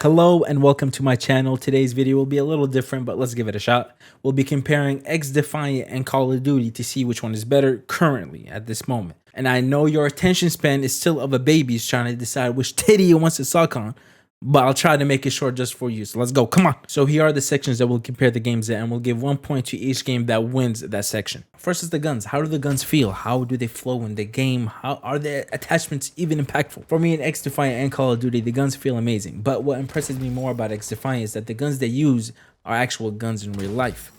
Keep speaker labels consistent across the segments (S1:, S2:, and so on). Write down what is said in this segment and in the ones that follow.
S1: Hello and welcome to my channel. Today's video will be a little different, but let's give it a shot. We'll be comparing XDefiant and Call of Duty to see which one is better currently at this moment. And I know your attention span is still of a baby's trying to decide which titty it wants to suck on, but I'll try to make it short just for you. So let's go. Come on. So here are the sections that we'll compare the games in, and we'll give 1 point to each game that wins that section. First is the guns. How do the guns feel? How do they flow in the game? How are the attachments even impactful? For me in XDefiant and Call of Duty, the guns feel amazing. But what impresses me more about XDefiant is that the guns they use are actual guns in real life.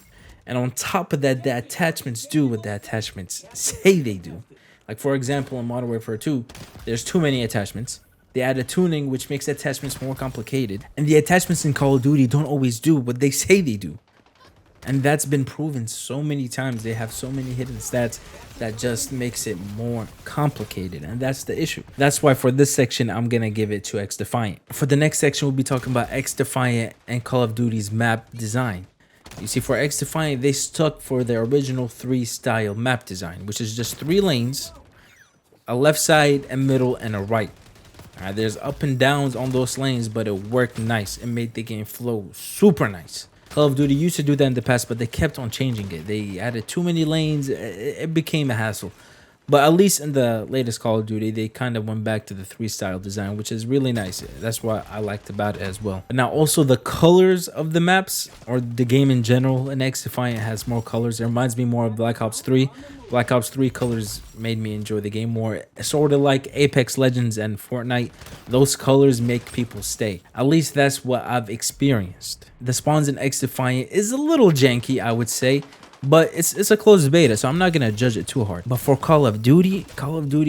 S1: And on top of that, the attachments do what the attachments say they do. Like for example, in Modern Warfare 2, there's too many attachments. They add a tuning which makes attachments more complicated. And the attachments in Call of Duty don't always do what they say they do. And that's been proven so many times. They have so many hidden stats that just makes it more complicated. And that's the issue. That's why for this section, I'm going to give it to XDefiant. For the next section, we'll be talking about XDefiant and Call of Duty's map design. You see, for XDefiant, they stuck for their original 3-style map design, which is just 3 lanes, a left side, a middle, and a right. There's up and downs on those lanes, but it worked nice. It made the game flow super nice. Call of Duty used to do that in the past, but they kept on changing it. They added too many lanes. It became a hassle. But at least in the latest Call of Duty, they kind of went back to the 3-style design, which is really nice. That's what I liked about it as well. Now, also the colors of the maps, or the game in general, in XDefiant has more colors. It reminds me more of Black Ops 3. Black Ops 3 colors made me enjoy the game more. Sort of like Apex Legends and Fortnite. Those colors make people stay. At least that's what I've experienced. The spawns in XDefiant is a little janky, I would say. But it's a closed beta, so I'm not going to judge it too hard. But for Call of Duty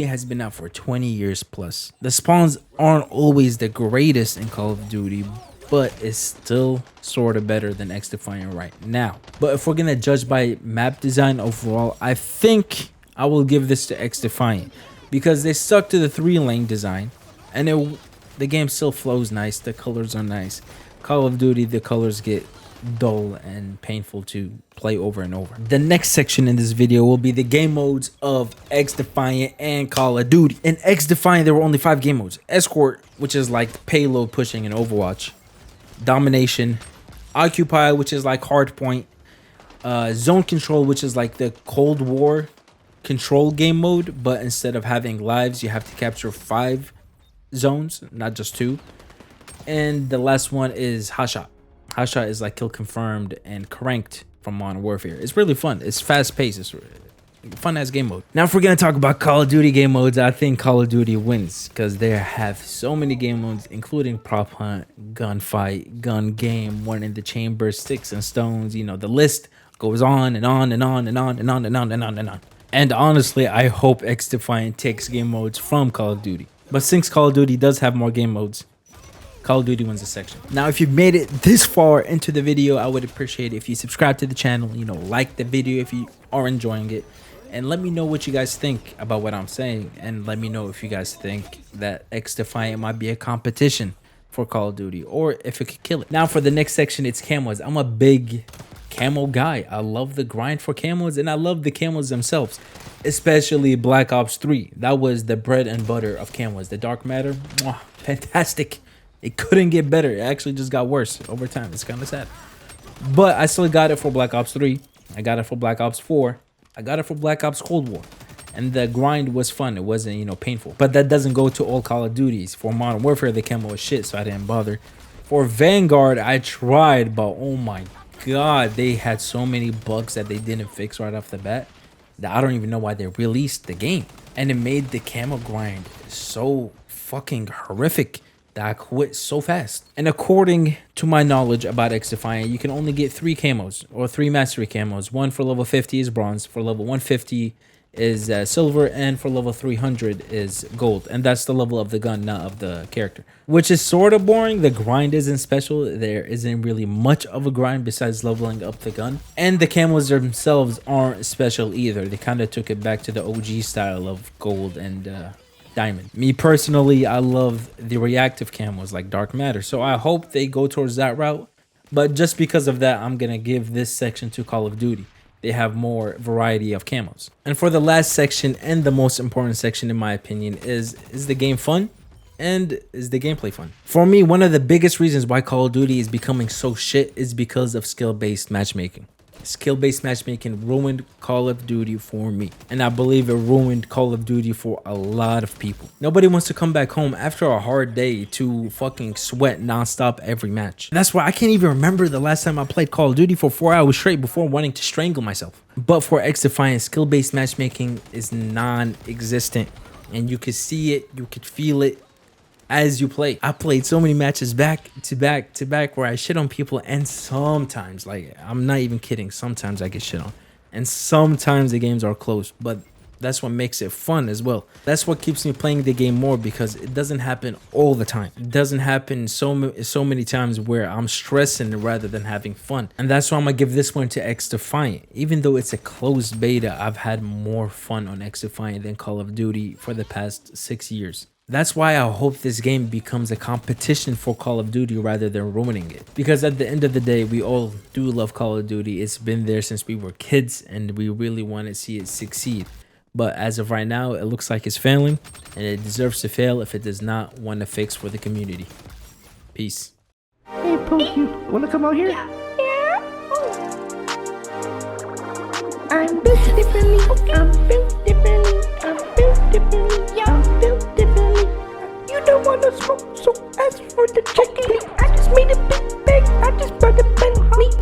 S1: has been out for 20 years plus. The spawns aren't always the greatest in Call of Duty, but it's still sort of better than XDefiant right now. But if we're going to judge by map design overall, I think I will give this to XDefiant because they stuck to the 3-lane design, and the game still flows nice. The colors are nice. Call of Duty, the colors get dull and painful to play over and over. The next section in this video will be the game modes of XDefiant and Call of Duty. In XDefiant, there were only 5 game modes. Escort, which is like payload pushing in Overwatch. Domination. Occupy, which is like hardpoint. Zone control, which is like the Cold War control game mode, but instead of having lives, you have to capture 5 zones, not just 2. And the last one is Hotshot. Hotshot is like kill confirmed and cranked from Modern Warfare. It's really fun. It's fast paced. It's fun ass game mode. Now, if we're gonna talk about Call of Duty game modes, I think Call of Duty wins because they have so many game modes, including prop hunt, gunfight, gun game, one in the chamber, sticks and stones. You know, the list goes on and on and on and on and on and on and on and on. And honestly, I hope XDefiant takes game modes from Call of Duty. But since Call of Duty does have more game modes, Call of Duty wins the section. Now, if you've made it this far into the video, I would appreciate it if you subscribe to the channel, like the video if you are enjoying it, and let me know what you guys think about what I'm saying, and let me know if you guys think that XDefiant might be a competition for Call of Duty, or if it could kill it. Now, for the next section, it's camos. I'm a big camo guy. I love the grind for camos, and I love the camos themselves, especially Black Ops 3. That was the bread and butter of camos. The dark matter, fantastic. It couldn't get better. It actually just got worse over time. It's kind of sad. But I still got it for Black Ops 3. I got it for Black Ops 4. I got it for Black Ops Cold War. And the grind was fun. It wasn't, painful. But that doesn't go to all Call of Duties. For Modern Warfare, the camo was shit, so I didn't bother. For Vanguard, I tried, but oh my god, they had so many bugs that they didn't fix right off the bat that I don't even know why they released the game. And it made the camo grind so fucking horrific that I quit so fast. And according to my knowledge about XDefiant, you can only get 3 camos or 3 mastery camos. One for level 50 is bronze, for level 150 is silver, and for level 300 is gold. And that's the level of the gun, not of the character, which is sort of boring. The grind isn't special. There isn't really much of a grind besides leveling up the gun, and the camos themselves aren't special either. They kind of took it back to the OG style of gold and diamond. Me personally, I love the reactive camos like dark matter, so I hope they go towards that route. But just because of that, I'm gonna give this section to Call of Duty. They have more variety of camos. And for the last section and the most important section in my opinion is the game fun? And is the gameplay fun? For me, one of the biggest reasons why Call of Duty is becoming so shit is because of skill-based matchmaking. Skill-based matchmaking ruined Call of Duty for me, and I believe it ruined Call of Duty for a lot of people. Nobody wants to come back home after a hard day to fucking sweat nonstop every match. And that's why I can't even remember the last time I played Call of Duty for 4 hours straight before wanting to strangle myself. But for XDefiant, skill-based matchmaking is non-existent, and you could see it, you could feel it as you play. I played so many matches back to back to back where I shit on people, and sometimes, like, I'm not even kidding, sometimes I get shit on, and sometimes the games are close, but that's what makes it fun as well. That's what keeps me playing the game more, because it doesn't happen all the time. It doesn't happen so many times where I'm stressing rather than having fun. And that's why I'm gonna give this one to XDefiant. Even though it's a closed beta, I've had more fun on XDefiant than Call of Duty for the past 6 years. That's why I hope this game becomes a competition for Call of Duty rather than ruining it. Because at the end of the day, we all do love Call of Duty. It's been there since we were kids, and we really want to see it succeed. But as of right now, it looks like it's failing, and it deserves to fail if it does not want to fix for the community. Peace.
S2: Hey, Pokey, wanna come out here?
S3: I'm built differently. I'm built